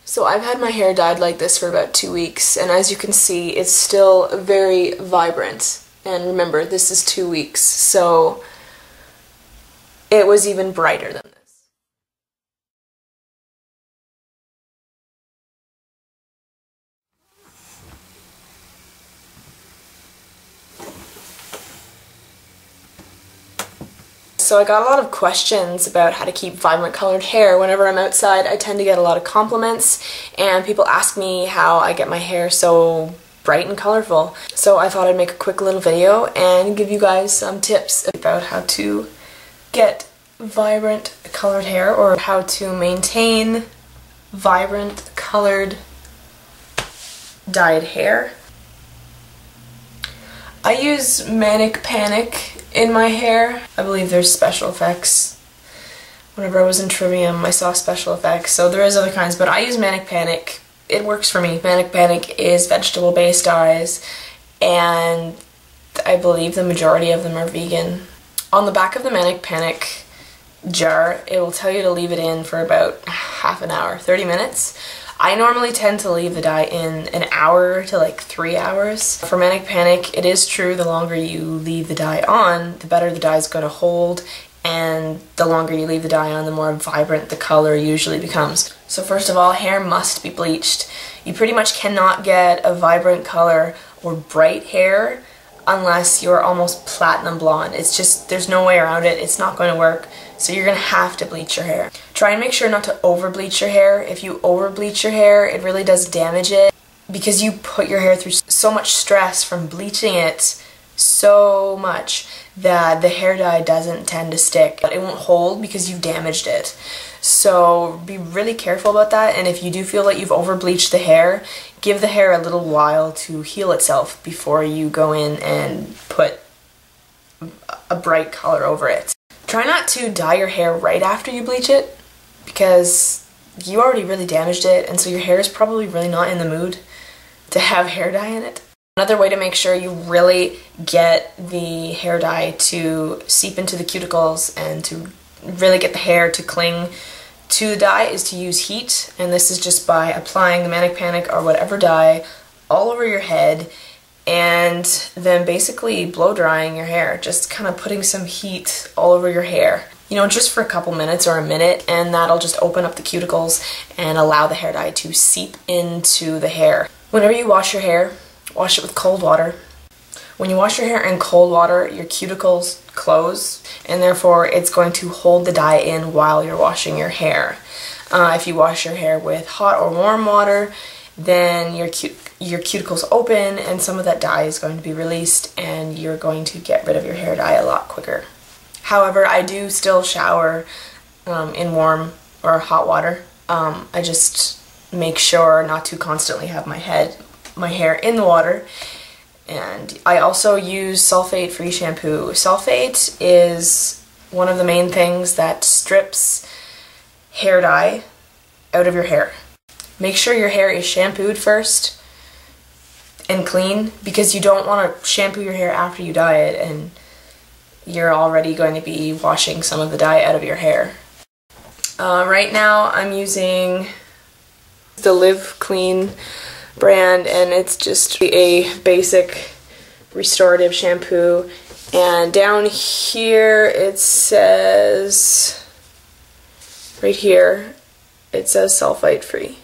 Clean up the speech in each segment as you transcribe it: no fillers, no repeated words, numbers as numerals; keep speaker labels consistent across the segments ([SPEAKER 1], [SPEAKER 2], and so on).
[SPEAKER 1] So I've had my hair dyed like this for about 2 weeks, and as you can see, it's still very vibrant. And remember, this is 2 weeks, so it was even brighter than this. So I got a lot of questions about how to keep vibrant colored hair. Whenever I'm outside, I tend to get a lot of compliments, and people ask me how I get my hair so bright and colorful. So I thought I'd make a quick little video and give you guys some tips about how to get vibrant colored hair, or how to maintain vibrant colored dyed hair. I use Manic Panic in my hair. I believe there's special effects. Whenever I was in Trivium, I saw special effects, so there is other kinds, but I use Manic Panic. It works for me. Manic Panic is vegetable-based dyes, and I believe the majority of them are vegan. On the back of the Manic Panic jar, it will tell you to leave it in for about half an hour, 30 minutes. I normally tend to leave the dye in an hour to like 3 hours. For Manic Panic, it is true the longer you leave the dye on, the better the dye is going to hold, and the longer you leave the dye on, the more vibrant the color usually becomes. So first of all, hair must be bleached. You pretty much cannot get a vibrant color or bright hair unless you're almost platinum blonde. It's just, there's no way around it. It's not going to work. So you're going to have to bleach your hair. Try and make sure not to over bleach your hair. If you over bleach your hair, it really does damage it, because you put your hair through so much stress from bleaching it so much that the hair dye doesn't tend to stick. It won't hold because you've damaged it. So be really careful about that, and if you do feel that you've over bleached the hair, give the hair a little while to heal itself before you go in and put a bright color over it. Try not to dye your hair right after you bleach it, because you already really damaged it, and so your hair is probably really not in the mood to have hair dye in it. Another way to make sure you really get the hair dye to seep into the cuticles and to really get the hair to cling to the dye is to use heat, and this is just by applying the Manic Panic or whatever dye all over your head, and then basically blow drying your hair, just kind of putting some heat all over your hair. You know, just for a couple minutes or a minute, and that'll just open up the cuticles and allow the hair dye to seep into the hair. Whenever you wash your hair, wash it with cold water. When you wash your hair in cold water, your cuticles close, and therefore it's going to hold the dye in while you're washing your hair. If you wash your hair with hot or warm water, then your cuticles open and some of that dye is going to be released, and you're going to get rid of your hair dye a lot quicker. However, I do still shower in warm or hot water. I just make sure not to constantly have my hair in the water. And I also use sulfate-free shampoo. Sulfate is one of the main things that strips hair dye out of your hair. Make sure your hair is shampooed first and clean, because you don't want to shampoo your hair after you dye it and you're already going to be washing some of the dye out of your hair. Right now I'm using the Live Clean brand, and it's just a basic restorative shampoo, and down here it says, right here, it says sulfate free.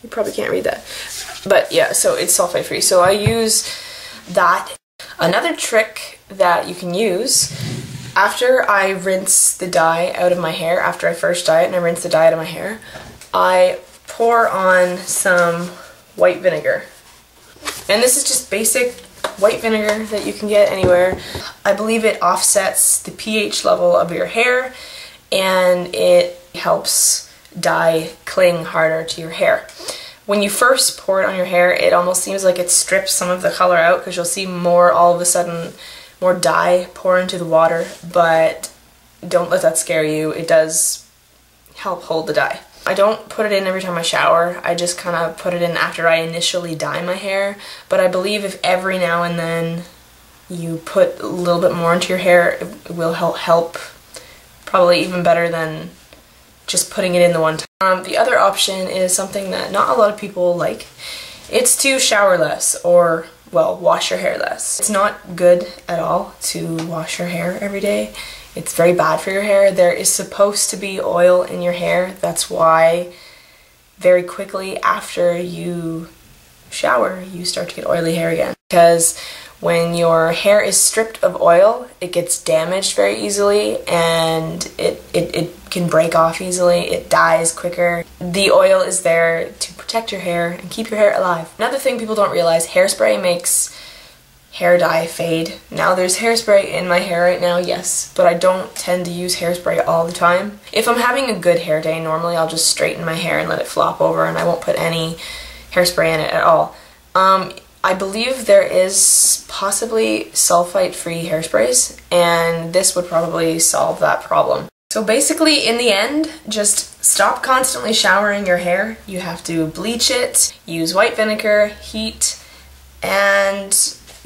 [SPEAKER 1] You probably can't read that, but yeah, so it's sulfate free, so I use that. Another trick that you can use, after I rinse the dye out of my hair, after I first dye it and I rinse the dye out of my hair, I pour on some white vinegar. And this is just basic white vinegar that you can get anywhere. I believe it offsets the pH level of your hair, and it helps dye cling harder to your hair. When you first pour it on your hair, it almost seems like it strips some of the color out, because you'll see more, all of a sudden, more dye pour into the water, but don't let that scare you. It does help hold the dye. I don't put it in every time I shower. I just kind of put it in after I initially dye my hair, but I believe if every now and then you put a little bit more into your hair, it will help probably even better than just putting it in the one time. The other option is something that not a lot of people like. It's to shower less, or, well, wash your hair less. It's not good at all to wash your hair every day. It's very bad for your hair. There is supposed to be oil in your hair. That's why very quickly after you shower, you start to get oily hair again. Because when your hair is stripped of oil, it gets damaged very easily, and it can break off easily, it dies quicker. The oil is there to protect your hair and keep your hair alive. Another thing people don't realize, hairspray makes hair dye fade. Now there's hairspray in my hair right now, yes, but I don't tend to use hairspray all the time. If I'm having a good hair day, normally I'll just straighten my hair and let it flop over, and I won't put any hairspray in it at all. I believe there is possibly sulfate-free hairsprays, and this would probably solve that problem. So basically, in the end, just stop constantly showering your hair. You have to bleach it, use white vinegar, heat, and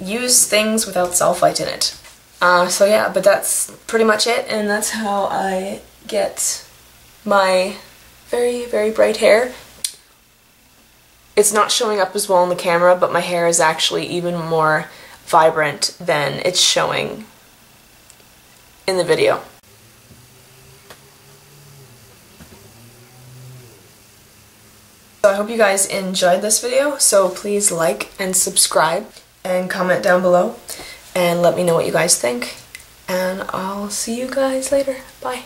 [SPEAKER 1] use things without sulfite in it. So yeah, but that's pretty much it, and that's how I get my very, very bright hair. It's not showing up as well on the camera, but my hair is actually even more vibrant than it's showing in the video. So I hope you guys enjoyed this video, so please like and subscribe and comment down below and let me know what you guys think, and I'll see you guys later. Bye.